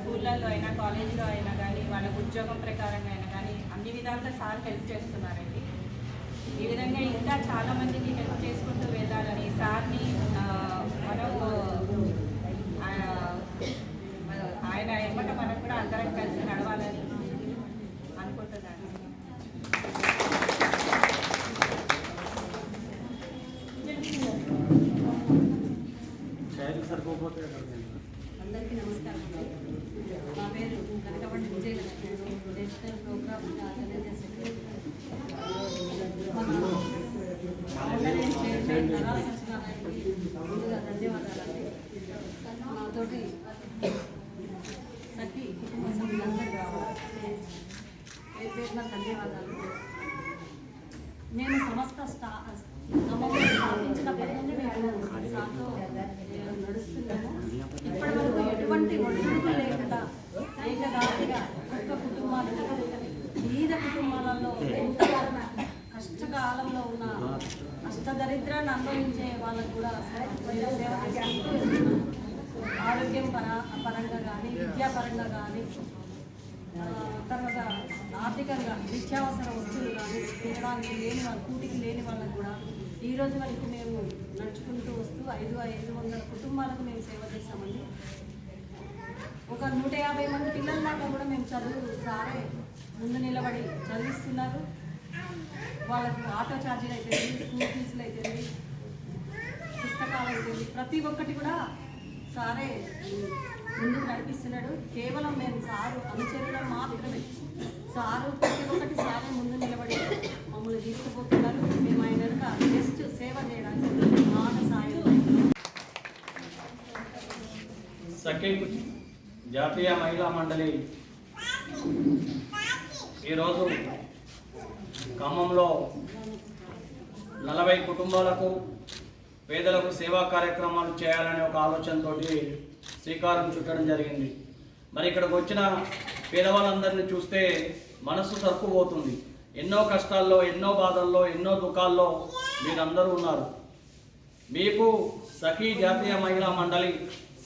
స్కూళ్ళల్లో అయినా కాలేజీలో అయినా కానీ వాళ్ళకు ఉద్యోగం ప్రకారంగా అయినా కానీ అన్ని విధాలుగా సార్ హెల్ప్ చేస్తున్నారండి. ఈ విధంగా ఇంకా చాలామందికి హెల్ప్ చేసుకుంటూ వెళ్ళాలని సార్ని మనం ఆయన ఎమ్మట మనం కూడా అందరం కలిసి నడవాలని అనుకుంటున్నాను. అందరికీ నమస్కారం. నా పేరు Kanakapandi Vijayalakshmi, national program organizer secretary. Chairman Narala సత్యనారాయణకి ముందుగా ధన్యవాదాలండి. నాతోటి సఖి కుటుంబ సభ్యులందరికీ పేరున ధన్యవాదాలు. నేను సంస్థ స్థాపించినప్పటి నుండి మేము సార్తో నడుస్తున్నాము. ఇప్పటి వరకు ఎటువంటి ఒడిదుడుకు లేకుండా ఏకదాటిగా ఒక్క కుటుంబాలకు బీద కుటుంబాలలో కష్టకాలంలో ఉన్న అష్టదరిద్రాన్ని అనుభవించే వాళ్ళకు కూడా సేవ చేసుకుంటూ ఆరోగ్యం పరంగా కానీ విద్యాపరంగా కానీ తర్వాత ఆర్థికంగా నిత్యావసర వస్తువులు కానీ తినడానికి లేని వాళ్ళు కూటికి లేని వాళ్ళకు కూడా ఈ రోజు వరకు మేము నడుచుకుంటూ వస్తూ 500 కుటుంబాలకు మేము సేవ చేస్తామండి. ఒక 150 మంది పిల్లల దాకా కూడా మేము సారే ముందు నిలబడి చదివిస్తున్నారు. వాళ్ళకు ఆటో ఛార్జీలు అయితేంది, స్కూల్ ఫీజులు అయితేంది, పుస్తకాలు అయితేంది, ప్రతి ఒక్కటి కూడా సారే ముందుకు నడిపిస్తున్నాడు. కేవలం మేము సారు అనుచరులు మాత్రమే. సారు ప్రతి ఒక్కటి సారే ముందు నిలబడి మమ్మల్ని తీసుకుపోతున్నారు. మేము ఆయన జస్ట్ సేవ చేయడానికి మాట సాయం. సఖీ జాతీయ మహిళా మండలి ఈరోజు ఖమ్మంలో 40 కుటుంబాలకు పేదలకు సేవా కార్యక్రమాలు చేయాలనే ఒక ఆలోచనతో శ్రీకారం చుట్టడం జరిగింది. మరి ఇక్కడికి వచ్చిన పేదవాళ్ళందరినీ చూస్తే మనసు తరుక్కుపోతుంది. ఎన్నో కష్టాల్లో, ఎన్నో బాధల్లో, ఎన్నో దుఃఖాల్లో మీరందరూ ఉన్నారు. మీకు సఖీ జాతీయ మహిళా మండలి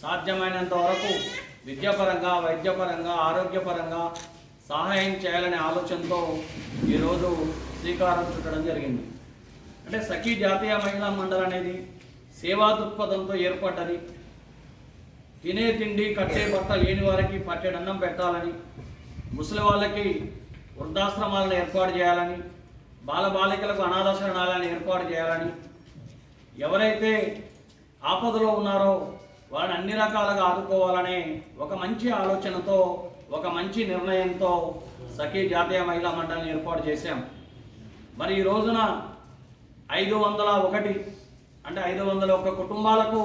సాధ్యమైనంత వరకు విద్యాపరంగా, వైద్యపరంగా, ఆరోగ్యపరంగా సహాయం చేయాలనే ఆలోచనతో ఈరోజు శ్రీకారం చుట్టడం జరిగింది. అంటే సఖీ జాతీయ మహిళా మండలి అనేది సేవా దృక్పథంతో ఏర్పడ్డది. తినే తిండి, కట్టే బట్ట లేని వారికి పట్టెడన్నం పెట్టాలని, ముసలి వాళ్ళకి వృద్ధాశ్రమాలను ఏర్పాటు చేయాలని, బాలబాలికలకు అనాథాశ్రమాలను ఏర్పాటు చేయాలని, ఎవరైతే ఆపదలో ఉన్నారో వాళ్ళని అన్ని రకాలుగా ఆదుకోవాలనే ఒక మంచి ఆలోచనతో, ఒక మంచి నిర్ణయంతో సఖీ జాతీయ మహిళా మండలిని ఏర్పాటు చేశాం. మరి ఈ రోజున 501 అంటే 501 కుటుంబాలకు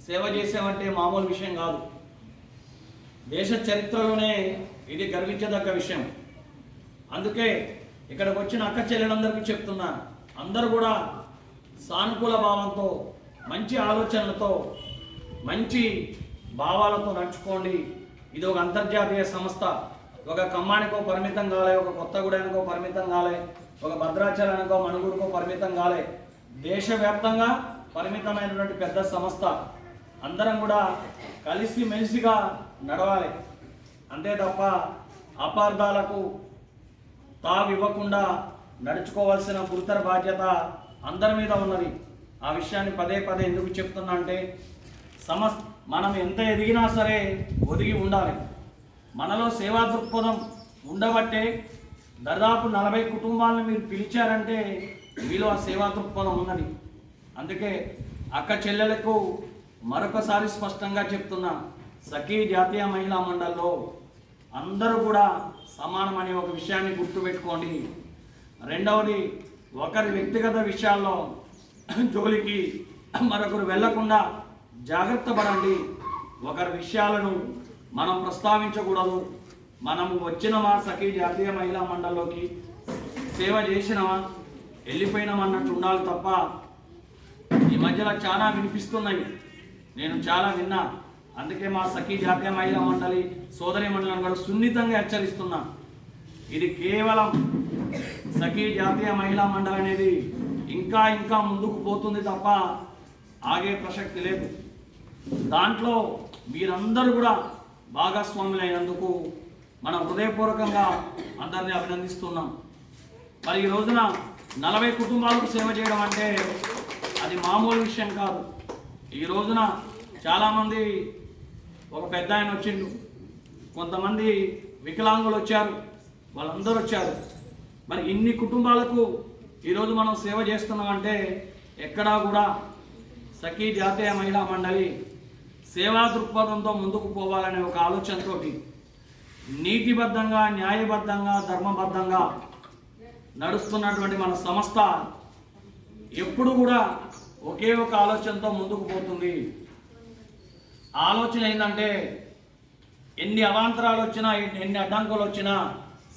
సేవ చేసామంటే మామూలు విషయం కాదు. దేశ చరిత్రలోనే ఇది గర్వించదగ్గ విషయం. అందుకే ఇక్కడికి వచ్చిన అక్క చెల్లెలందరికీ చెప్తున్నాను, అందరూ కూడా సానుకూల భావంతో, మంచి ఆలోచనలతో, మంచి భావాలతో నడుచుకోండి. ఇది ఒక అంతర్జాతీయ సంస్థ. ఒక ఖమ్మానికో పరిమితం కాలే, ఒక కొత్తగూడెనికో పరిమితం కాలే, ఒక భద్రాచలానికో మణుగూరుకో పరిమితం కాలే. దేశవ్యాప్తంగా పరిమితమైనటువంటి పెద్ద సంస్థ. అందరం కూడా కలిసి మెలిసిగా నడవాలి. అంతే తప్ప అపార్థాలకు తావివ్వకుండా నడుచుకోవాల్సిన గురుతర బాధ్యత అందరి మీద ఉన్నది. ఆ విషయాన్ని పదే పదే ఎందుకు చెప్తున్నా అంటే, మనం ఎంత ఎదిగినా సరే ఒదిగి ఉండాలి. మనలో సేవా దృక్పథం ఉండబట్టే దాదాపు 40 కుటుంబాలను మీరు పిలిచారంటే మీలో ఆ సేవా దృక్పథం ఉన్నది. అందుకే అక్క చెల్లెలకు మరొకసారి స్పష్టంగా చెప్తున్నా, సఖీ జాతీయ మహిళా మండలిలో అందరూ కూడా సమానమనే ఒక విషయాన్ని గుర్తుపెట్టుకోండి. రెండవది, ఒకరి వ్యక్తిగత విషయాల్లో జోలికి మరొకరు వెళ్లకుండా జాగ్రత్త పడండి. ఒకరి విషయాలను మనం ప్రస్తావించకూడదు. మనం వచ్చినమా సఖీ జాతీయ మహిళా మండలిలోకి, సేవ చేసినమా, వెళ్ళిపోయినామన్నట్టు ఉండాలి తప్ప, ఈ మధ్యలో చాలా వినిపిస్తున్నాయి, నేను చాలా విన్నా. అందుకే మా సఖీ జాతీయ మహిళా మండలి సోదరి మండలిని కూడా సున్నితంగా హెచ్చరిస్తున్నా. ఇది కేవలం సఖీ జాతీయ మహిళా మండలి అనేది ఇంకా ఇంకా ముందుకు పోతుంది తప్ప ఆగే ప్రసక్తి లేదు. దాంట్లో మీరందరూ కూడా భాగస్వాములైనందుకు మనం హృదయపూర్వకంగా అందరినీ అభినందిస్తున్నాం. మరి ఈ రోజున 40 కుటుంబాలకు సేవ చేయడం అంటే అది మామూలు విషయం కాదు. ఈ రోజున చాలామంది, ఒక పెద్ద ఆయన వచ్చిండు, కొంతమంది వికలాంగులు వచ్చారు, వాళ్ళందరూ వచ్చారు. మరి ఇన్ని కుటుంబాలకు ఈరోజు మనం సేవ చేస్తున్నామంటే ఎక్కడా కూడా సఖీ జాతీయ మహిళా మండలి సేవా దృక్పథంతో ముందుకు పోవాలనే ఒక ఆలోచనతో నీతిబద్ధంగా, న్యాయబద్ధంగా, ధర్మబద్ధంగా నడుస్తున్నటువంటి మన సంస్థ ఎప్పుడు కూడా ఒకే ఒక ఆలోచనతో ముందుకు పోతుంది. ఆలోచన ఏంటంటే ఎన్ని అవాంతరాలు వచ్చినా, ఎన్ని అడ్డంకులు వచ్చినా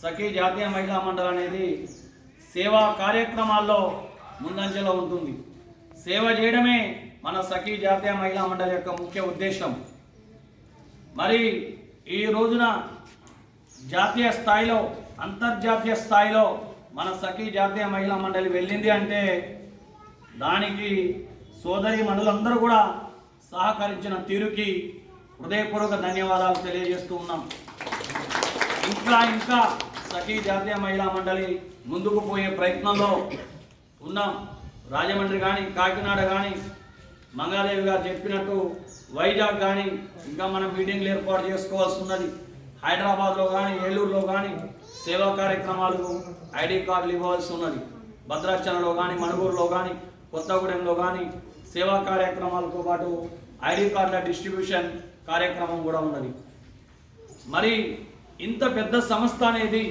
సఖీ జాతీయ మహిళా మండలి అనేది సేవా కార్యక్రమాల్లో ముందంజలో ఉంటుంది. సేవ చేయడమే మన సఖీ జాతీయ మహిళా మండలి యొక్క ముఖ్య ఉద్దేశం. మరి ఈ రోజున జాతీయ స్థాయిలో, అంతర్జాతీయ స్థాయిలో మన సఖీ జాతీయ మహిళా మండలి వెళ్ళింది అంటే దానికి సోదరి మనులందరూ కూడా సహకరించిన తీరుకి హృదయపూర్వక ధన్యవాదాలు తెలియజేస్తూ ఉన్నాం. ఇంకా సఖీ జాతీయ మహిళా మండలి ముందుకు పోయే ప్రయత్నంలో ఉన్నాం. రాజమండ్రి కానీ, కాకినాడ కానీ, మంగాదేవి గారు చెప్పినట్టు వైజాగ్ కానీ ఇంకా మనం మీటింగ్లు ఏర్పాటు చేసుకోవాల్సి ఉన్నది. హైదరాబాద్లో కానీ, ఏలూరులో కానీ సేవా కార్యక్రమాలకు ఐడి కార్డులు ఇవ్వాల్సి ఉన్నది. భద్రాచలంలో కానీ, మణుగూరులో కానీ, కొత్తగూడెంలో కానీ సేవా కార్యక్రమాలతో పాటు ఐడి కార్డుల డిస్ట్రిబ్యూషన్ కార్యక్రమం కూడా ఉన్నది. మరి ఇంత పెద్ద సంస్థ అనేది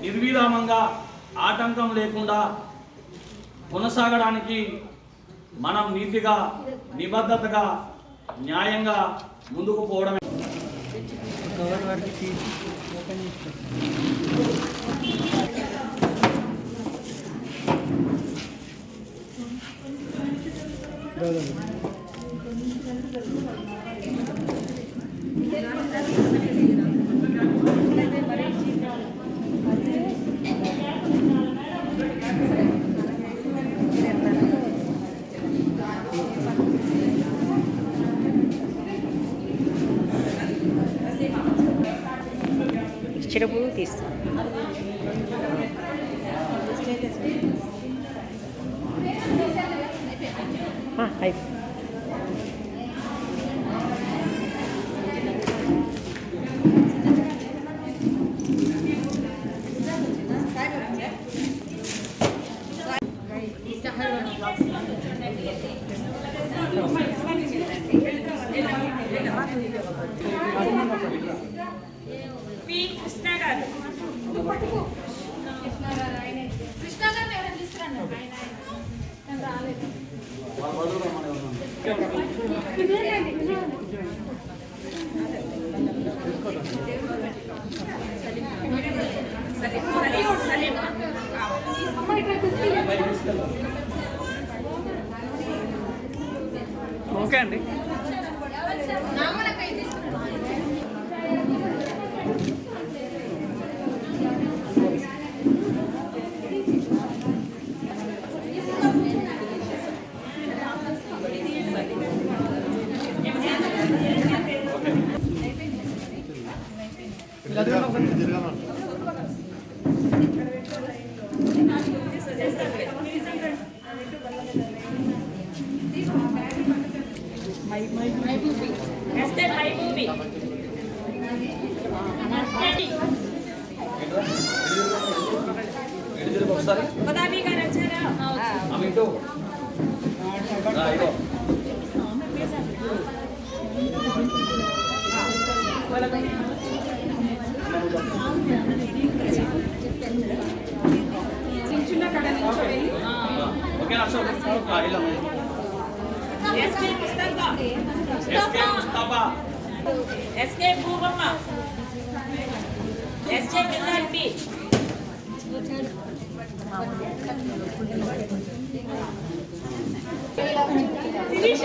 నిర్విరామంగా, ఆటంకం లేకుండా కొనసాగడానికి మనం నీతిగా, నిబద్ధతగా, న్యాయంగా ముందుకు పోవడమే. ఇచ్చినప్పుడు తీస్తాను. అయిపోయింది. ఓకే అండి. ఒకసారి ఓకే ముస్తాఫా, ఎస్కే భూమమ్మ, ఎస్కే పిల్లాడి, శిరీష